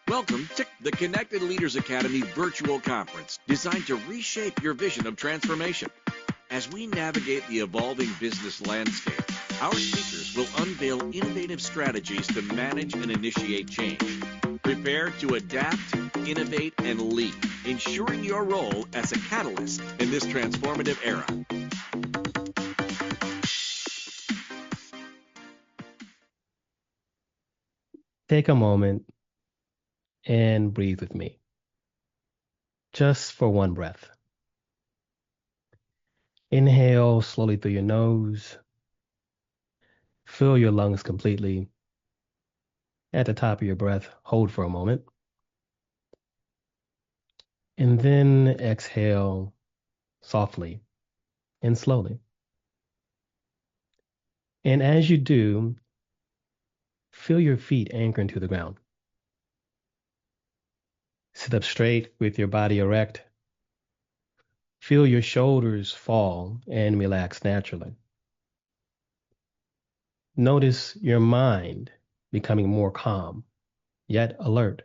Welcome to the Connected Leaders Academy virtual conference designed to reshape your vision of transformation. As we navigate the evolving business landscape, our speakers will unveil innovative strategies to manage and initiate change. Prepare to adapt, innovate, and lead, ensuring your role as a catalyst in this transformative era. Take a moment and breathe with me, just for one breath. Inhale slowly through your nose. Fill your lungs completely. At the top of your breath, hold for a moment. And then exhale softly and slowly. And as you do, feel your feet anchor into the ground. Sit up straight with your body erect. Feel your shoulders fall and relax naturally. Notice your mind becoming more calm, yet alert.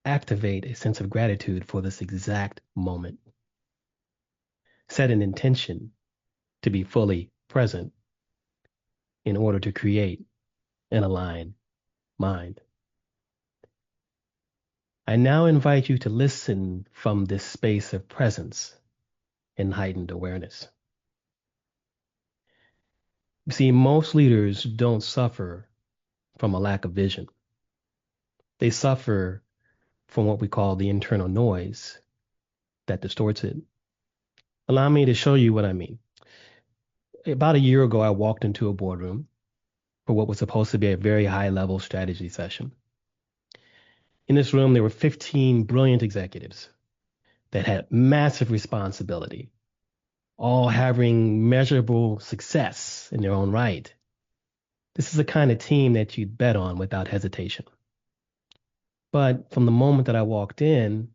Activate a sense of gratitude for this exact moment. Set an intention to be fully present in order to create an aligned mind. I now invite you to listen from this space of presence and heightened awareness. See, most leaders don't suffer from a lack of vision. They suffer from what we call the internal noise that distorts it. Allow me to show you what I mean. About a year ago, I walked into a boardroom for what was supposed to be a very high-level strategy session. In this room, there were 15 brilliant executives that had massive responsibility, all having measurable success in their own right. This is the kind of team that you'd bet on without hesitation. But from the moment that I walked in,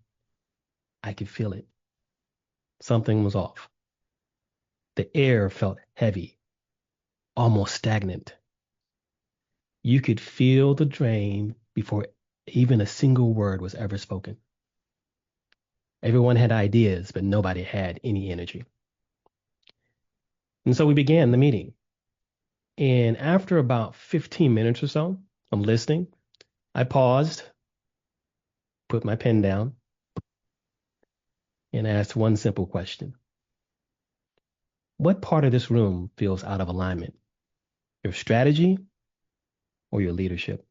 I could feel it. Something was off. The air felt heavy, almost stagnant. You could feel the drain before even a single word was ever spoken. Everyone had ideas, but nobody had any energy. And so we began the meeting. And after about 15 minutes or so, I'm listening. I paused, put my pen down, and asked one simple question. What part of this room feels out of alignment? Your strategy or your leadership?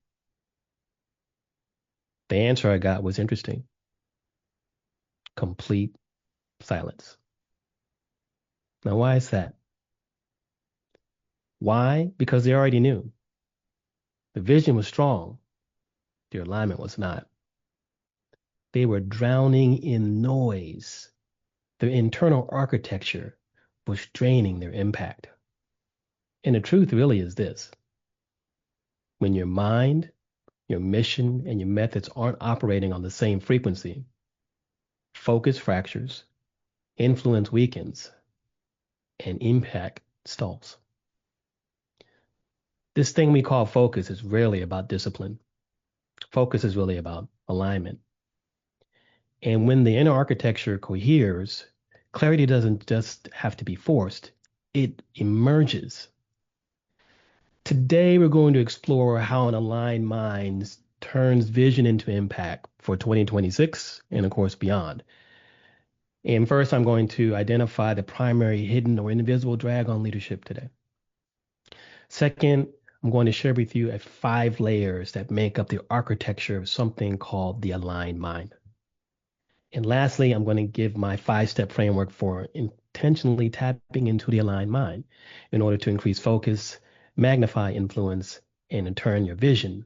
The answer I got was interesting. Complete silence. Now, why is that? Why? Because they already knew. The vision was strong. Their alignment was not. They were drowning in noise. Their internal architecture was draining their impact. And the truth really is this. When your mind, your mission, and your methods aren't operating on the same frequency, focus fractures, influence weakens, and impact stalls. This thing we call focus is rarely about discipline. Focus is really about alignment. And when the inner architecture coheres, clarity doesn't just have to be forced, it emerges. Today, we're going to explore how an aligned mind turns vision into impact for 2026 and, of course, beyond. And first, I'm going to identify the primary hidden or invisible drag on leadership today. Second, I'm going to share with you 5 layers that make up the architecture of something called the aligned mind. And lastly, I'm going to give my 5-step framework for intentionally tapping into the aligned mind in order to increase focus, magnify influence, and turn your vision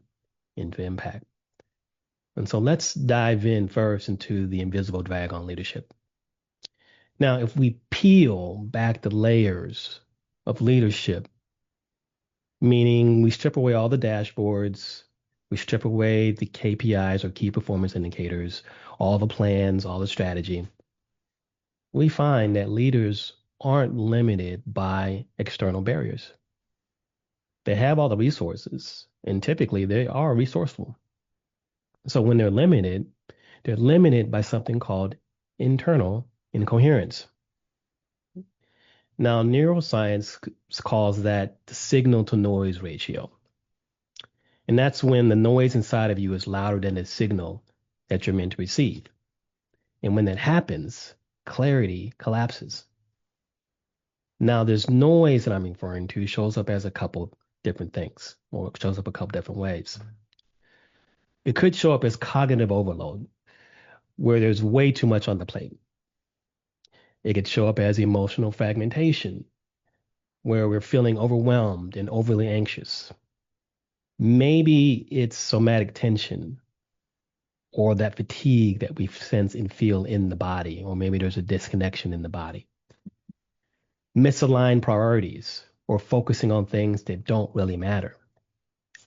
into impact. And so let's dive in first into the invisible drag on leadership. Now, if we peel back the layers of leadership, meaning we strip away all the dashboards, we strip away the KPIs or key performance indicators, all the plans, all the strategy, we find that leaders aren't limited by external barriers. They have all the resources, and typically they are resourceful. So when they're limited by something called internal incoherence. Now, neuroscience calls that the signal to noise ratio. And that's when the noise inside of you is louder than the signal that you're meant to receive. And when that happens, clarity collapses. Now, this noise that I'm referring to shows up as a couple different things, or it shows up a couple different ways. It could show up as cognitive overload, where there's way too much on the plate. It could show up as emotional fragmentation, where we're feeling overwhelmed and overly anxious. Maybe it's somatic tension or that fatigue that we sense and feel in the body, or maybe there's a disconnection in the body. Misaligned priorities or focusing on things that don't really matter.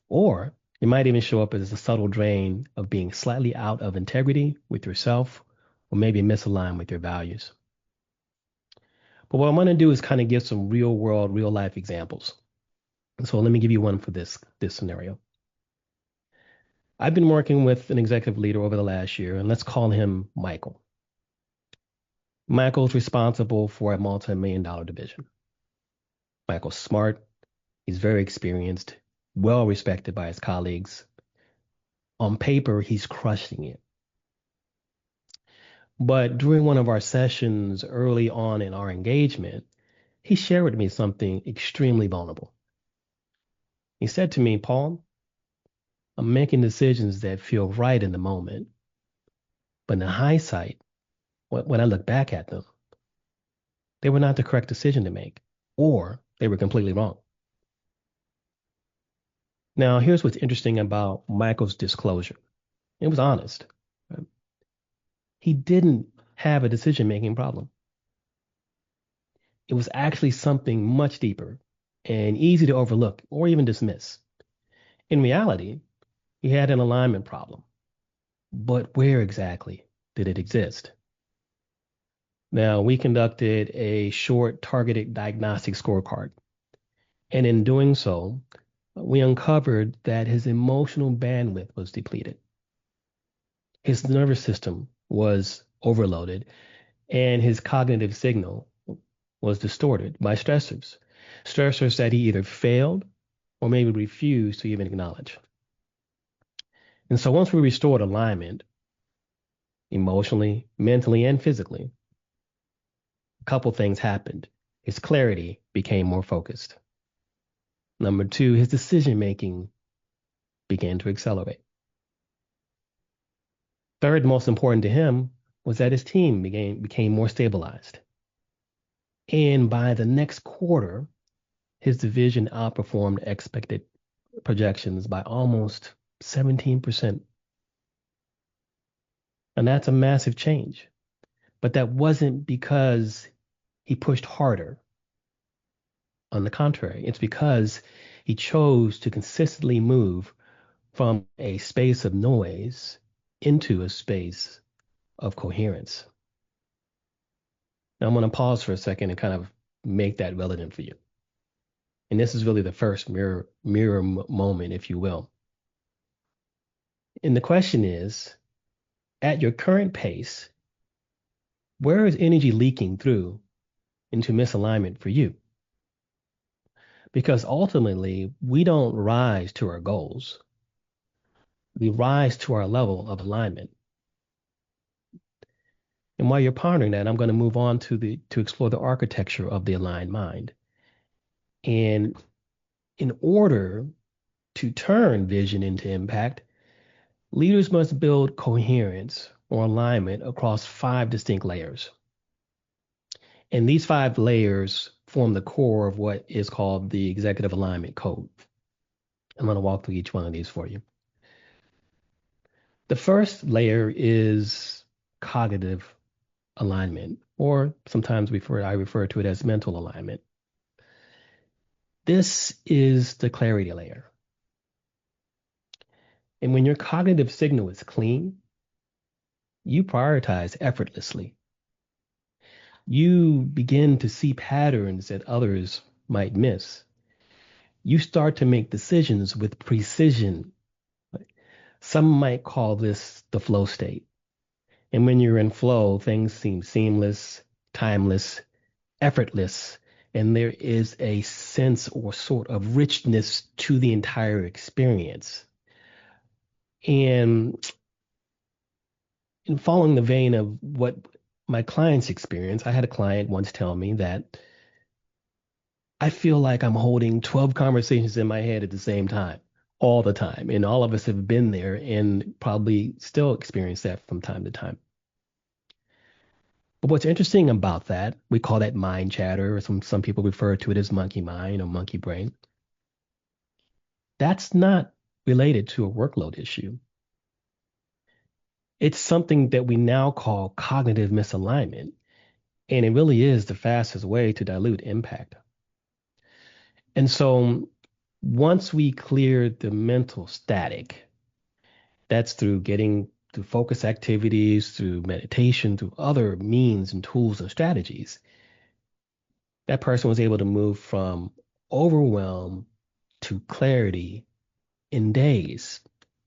Or it might even show up as a subtle drain of being slightly out of integrity with yourself, or maybe misaligned with your values. But what I'm going to do is kind of give some real world, real life examples. So let me give you one for this scenario. I've been working with an executive leader over the last year, and let's call him Michael. Michael's responsible for a multi-million-dollar division. Michael's smart, he's very experienced, well respected by his colleagues. On paper, he's crushing it. But during one of our sessions early on in our engagement, he shared with me something extremely vulnerable. He said to me, Paul, I'm making decisions that feel right in the moment, but in hindsight, when I look back at them, they were not the correct decision to make, or they were completely wrong. Now, here's what's interesting about Michael's disclosure. It was honest. Right? He didn't have a decision-making problem. It was actually something much deeper and easy to overlook or even dismiss. In reality, he had an alignment problem. But where exactly did it exist? Now, we conducted a short targeted diagnostic scorecard. And in doing so, we uncovered that his emotional bandwidth was depleted. His nervous system was overloaded, and his cognitive signal was distorted by stressors that he either failed or maybe refused to even acknowledge. And so once we restored alignment, emotionally, mentally, and physically, a couple things happened. His clarity became more focused. Number two, his decision making began to accelerate. Third, most important to him, was that his team became more stabilized. And by the next quarter, his division outperformed expected projections by almost 17%. And that's a massive change. But that wasn't because he pushed harder. On the contrary, it's because he chose to consistently move from a space of noise into a space of coherence. Now I'm going to pause for a second and kind of make that relevant for you. And this is really the first mirror moment, if you will. And the question is, at your current pace, where is energy leaking through into misalignment for you? Because ultimately, we don't rise to our goals. We rise to our level of alignment. And while you're pondering that, I'm going to move on to explore the architecture of the aligned mind. And in order to turn vision into impact, leaders must build coherence or alignment across 5 distinct layers. And these 5 layers form the core of what is called the executive alignment code. I'm going to walk through each one of these for you. The first layer is cognitive alignment, or sometimes I refer to it as mental alignment. This is the clarity layer. And when your cognitive signal is clean, you prioritize effortlessly. You begin to see patterns that others might miss. You start to make decisions with precision, Some might call this the flow state. And when you're in flow, things seem seamless, timeless, effortless, and there is a sense or sort of richness to the entire experience. And in following the vein of what my clients experience, I had a client once tell me that I feel like I'm holding 12 conversations in my head at the same time, all the time. And all of us have been there and probably still experience that from time to time. But what's interesting about that, we call that mind chatter, or some people refer to it as monkey mind or monkey brain. That's not related to a workload issue. It's something that we now call cognitive misalignment, and it really is the fastest way to dilute impact. And so once we clear the mental static, that's through getting to focus activities, through meditation, through other means and tools and strategies, that person was able to move from overwhelm to clarity in days.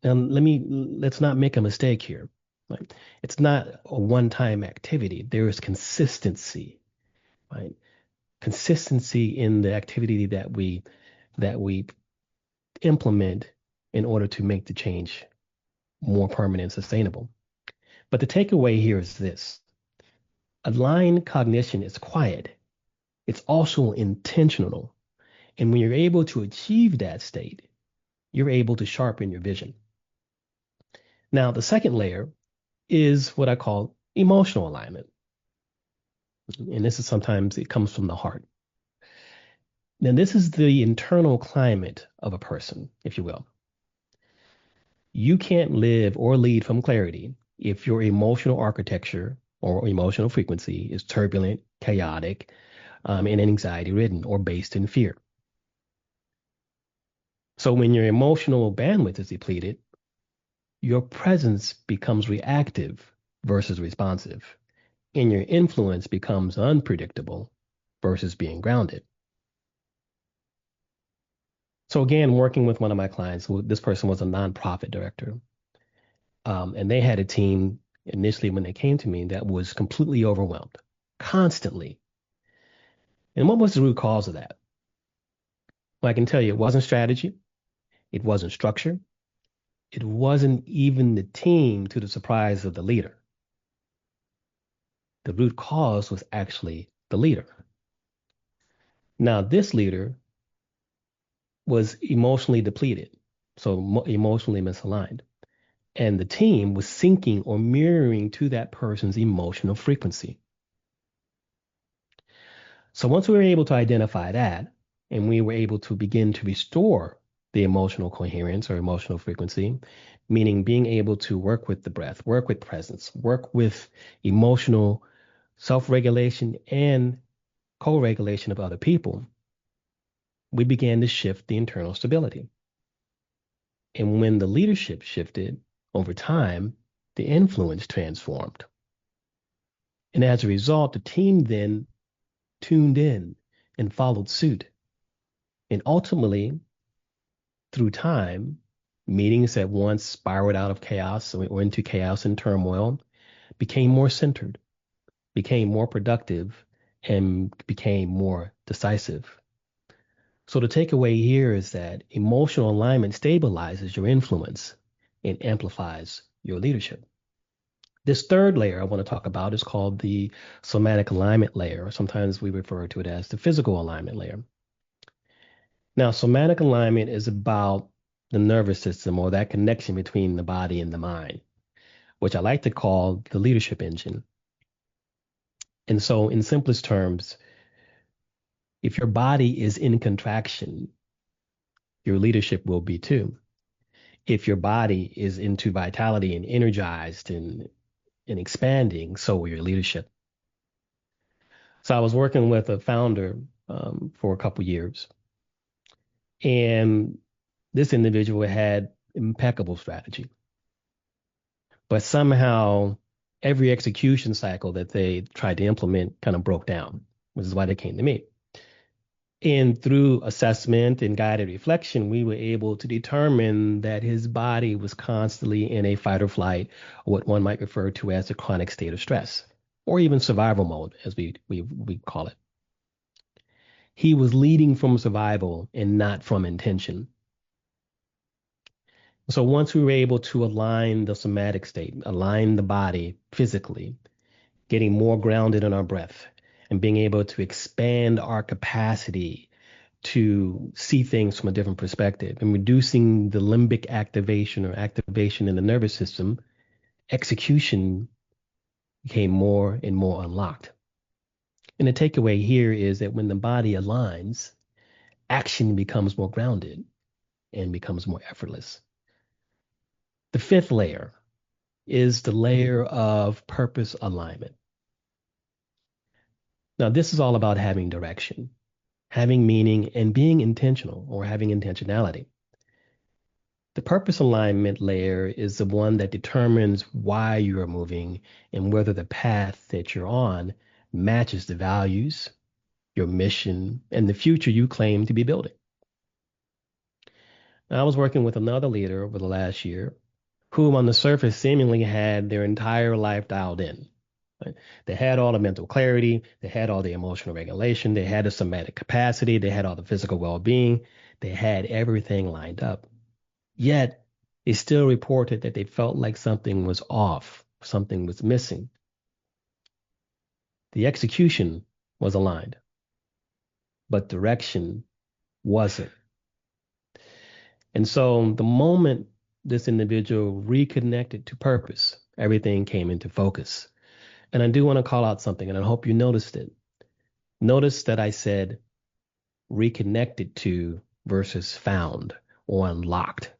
Now, let's not make a mistake here. Right? It's not a one-time activity. There is consistency, right? Consistency in the activity that we implement in order to make the change more permanent and sustainable. But the takeaway here is this: aligned cognition is quiet. It's also intentional. And when you're able to achieve that state, you're able to sharpen your vision. Now, the second layer is what I call emotional alignment. And this is sometimes it comes from the heart. Now, this is the internal climate of a person, if you will. You can't live or lead from clarity if your emotional architecture or emotional frequency is turbulent, chaotic, and anxiety ridden or based in fear. So when your emotional bandwidth is depleted, your presence becomes reactive versus responsive, and your influence becomes unpredictable versus being grounded. So again, working with one of my clients, this person was a nonprofit director, and they had a team initially when they came to me that was completely overwhelmed, constantly. And what was the root cause of that? Well, I can tell you, it wasn't strategy, it wasn't structure, it wasn't even the team, to the surprise of the leader. The root cause was actually the leader. Now, this leader was emotionally depleted, so emotionally misaligned. And the team was syncing or mirroring to that person's emotional frequency. So once we were able to identify that, and we were able to begin to restore the emotional coherence or emotional frequency, meaning being able to work with the breath, work with presence, work with emotional self-regulation and co-regulation of other people, we began to shift the internal stability. And when the leadership shifted over time, the influence transformed. And as a result, the team then tuned in and followed suit. And ultimately, through time, meetings that once spiraled out of chaos or into chaos and turmoil became more centered, became more productive, and became more decisive. So the takeaway here is that emotional alignment stabilizes your influence and amplifies your leadership. This third layer I want to talk about is called the somatic alignment layer, or sometimes we refer to it as the physical alignment layer. Now, somatic alignment is about the nervous system or that connection between the body and the mind, which I like to call the leadership engine. And so, in simplest terms, if your body is in contraction, your leadership will be too. If your body is into vitality and energized and expanding, so will your leadership. So I was working with a founder for a couple years, and this individual had impeccable strategy, but somehow every execution cycle that they tried to implement kind of broke down, which is why they came to me. And through assessment and guided reflection, we were able to determine that his body was constantly in a fight or flight, or what one might refer to as a chronic state of stress, or even survival mode, as we call it. He was leading from survival and not from intention. So once we were able to align the somatic state, align the body physically, getting more grounded in our breath, and being able to expand our capacity to see things from a different perspective and reducing the limbic activation or activation in the nervous system, execution became more and more unlocked. And the takeaway here is that when the body aligns, action becomes more grounded and becomes more effortless. The fifth layer is the layer of purpose alignment. Now, this is all about having direction, having meaning, and being intentional or having intentionality. The purpose alignment layer is the one that determines why you are moving and whether the path that you're on matches the values, your mission, and the future you claim to be building. Now, I was working with another leader over the last year who, on the surface, seemingly had their entire life dialed in. Right? They had all the mental clarity, they had all the emotional regulation, they had the somatic capacity, they had all the physical well being, they had everything lined up. Yet, they still reported that they felt like something was off, something was missing. The execution was aligned, but direction wasn't. And so, the moment this individual reconnected to purpose, everything came into focus. And I do want to call out something, and I hope you noticed it. Notice that I said reconnected to versus found or unlocked.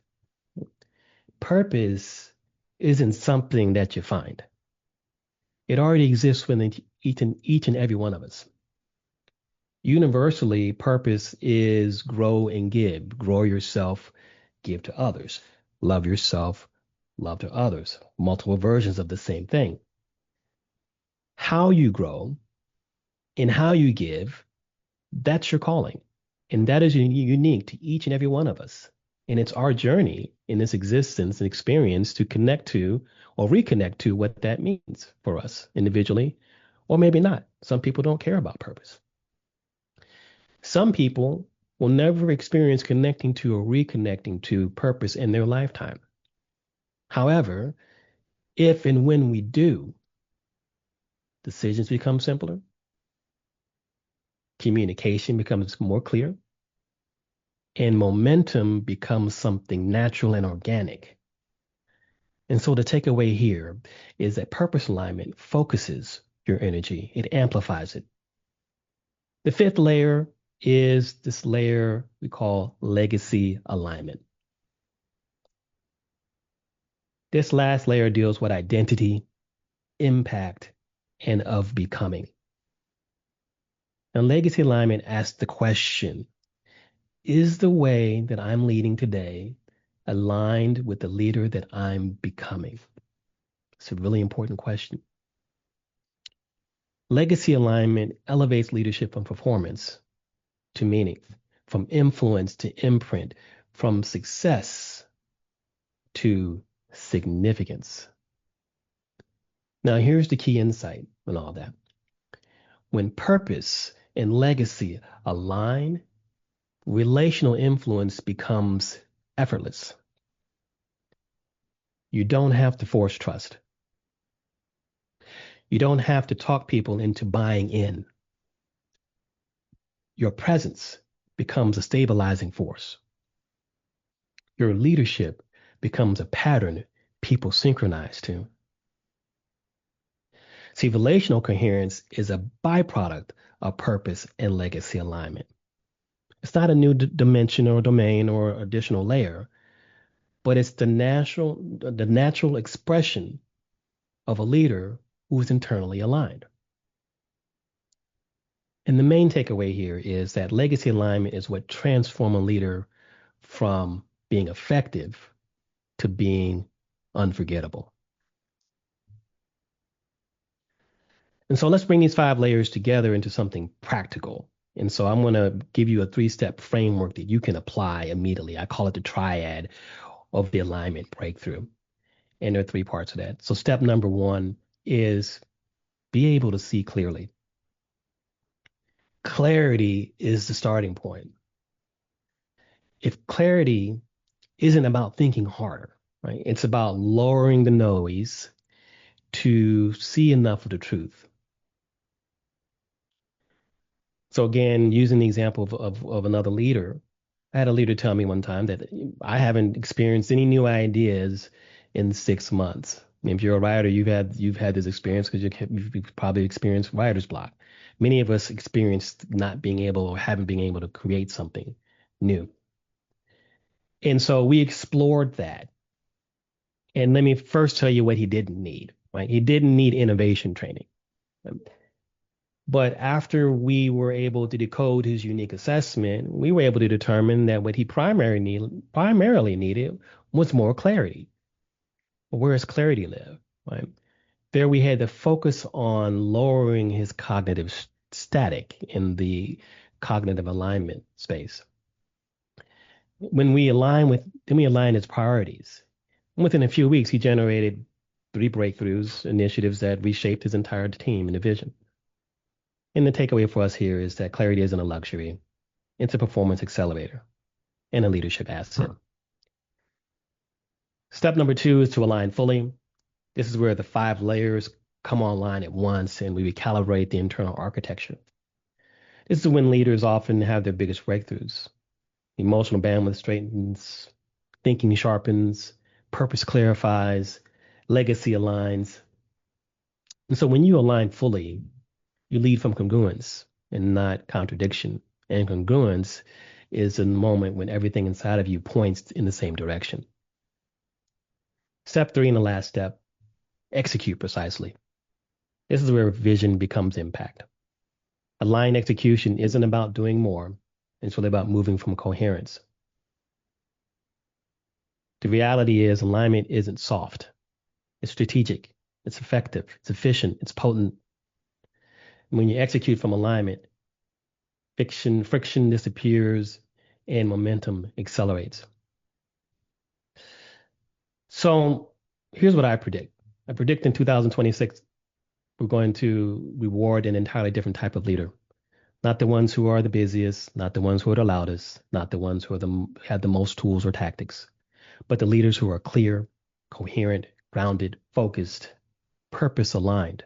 Purpose isn't something that you find. It already exists within each and every one of us. Universally, purpose is grow and give. Grow yourself, give to others. Love yourself, love to others. Multiple versions of the same thing. How you grow and how you give, that's your calling. And that is unique to each and every one of us. And it's our journey in this existence and experience to connect to or reconnect to what that means for us individually, or maybe not. Some people don't care about purpose. Some people will never experience connecting to or reconnecting to purpose in their lifetime. However, if and when we do, decisions become simpler, communication becomes more clear, and momentum becomes something natural and organic. And so the takeaway here is that purpose alignment focuses your energy, it amplifies it. The fifth layer is this layer we call legacy alignment. This last layer deals with identity, impact, and of becoming. And legacy alignment asks the question, is the way that I'm leading today aligned with the leader that I'm becoming? It's a really important question. Legacy alignment elevates leadership from performance to meaning, from influence to imprint, from success to significance. Now, here's the key insight in all that. When purpose and legacy align, relational influence becomes effortless. You don't have to force trust. You don't have to talk people into buying in. Your presence becomes a stabilizing force. Your leadership becomes a pattern people synchronize to. See, relational coherence is a byproduct of purpose and legacy alignment. It's not a new dimension or domain or additional layer, but it's the natural expression of a leader who is internally aligned. And the main takeaway here is that legacy alignment is what transforms a leader from being effective to being unforgettable. And so let's bring these five layers together into something practical. And so I'm going to give you a 3-step framework that you can apply immediately. I call it the triad of the alignment breakthrough. And there are 3 parts of that. So step number 1 is be able to see clearly. Clarity is the starting point. If clarity isn't about thinking harder, right? It's about lowering the noise to see enough of the truth. So again, using the example of another leader, I had a leader tell me one time that I haven't experienced any new ideas in 6 months. I mean, if you're a writer, you've had this experience because you've probably experienced writer's block. Many of us experienced not being able or haven't been able to create something new. And so we explored that. And let me first tell you what he didn't need, right? He didn't need innovation training. But after we were able to decode his unique assessment, we were able to determine that what he primarily needed was more clarity. Well, where does clarity live? Right? There we had to focus on lowering his cognitive static in the cognitive alignment space. Then we align his priorities. Within a few weeks, he generated 3 breakthroughs, initiatives that reshaped his entire team and the vision. And the takeaway for us here is that clarity isn't a luxury. It's a performance accelerator and a leadership asset. Step number 2 is to align fully. This is where the 5 layers come online at once and we recalibrate the internal architecture. This is when leaders often have their biggest breakthroughs. Emotional bandwidth straightens, thinking sharpens, purpose clarifies, legacy aligns. And so when you align fully, you lead from congruence and not contradiction. And congruence is a moment when everything inside of you points in the same direction. Step 3 and the last step, execute precisely. This is where vision becomes impact. Aligned execution isn't about doing more. It's really about moving from coherence. The reality is alignment isn't soft. It's strategic. It's effective. It's efficient. It's potent. When you execute from alignment, friction disappears and momentum accelerates. So here's what I predict. I predict in 2026, we're going to reward an entirely different type of leader. Not the ones who are the busiest, not the ones who are the loudest, not the ones who have the most tools or tactics, but the leaders who are clear, coherent, grounded, focused, purpose aligned.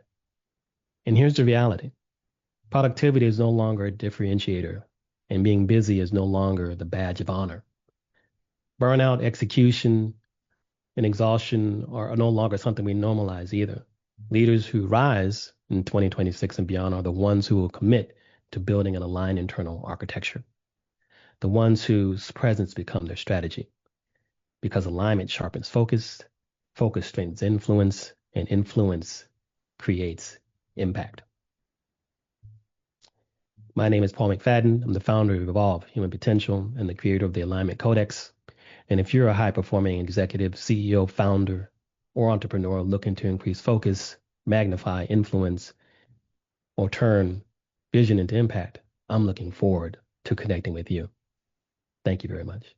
And here's the reality. Productivity is no longer a differentiator, and being busy is no longer the badge of honor. Burnout, execution, and exhaustion are no longer something we normalize either. Leaders who rise in 2026 and beyond are the ones who will commit to building an aligned internal architecture, the ones whose presence becomes their strategy. Because alignment sharpens focus, focus strengthens influence, and influence creates impact. My name is Paul McFadden. I'm the founder of Evolve Human Potential and the creator of the Alignment Codex. And if you're a high-performing executive, CEO, founder, or entrepreneur looking to increase focus, magnify influence, or turn vision into impact, I'm looking forward to connecting with you. Thank you very much.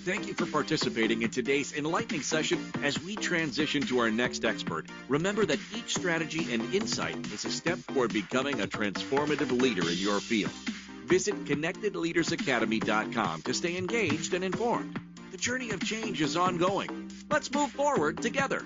Thank you for participating in today's enlightening session. As we transition to our next expert, remember that each strategy and insight is a step toward becoming a transformative leader in your field. Visit connectedleadersacademy.com to stay engaged and informed. The journey of change is ongoing. Let's move forward together.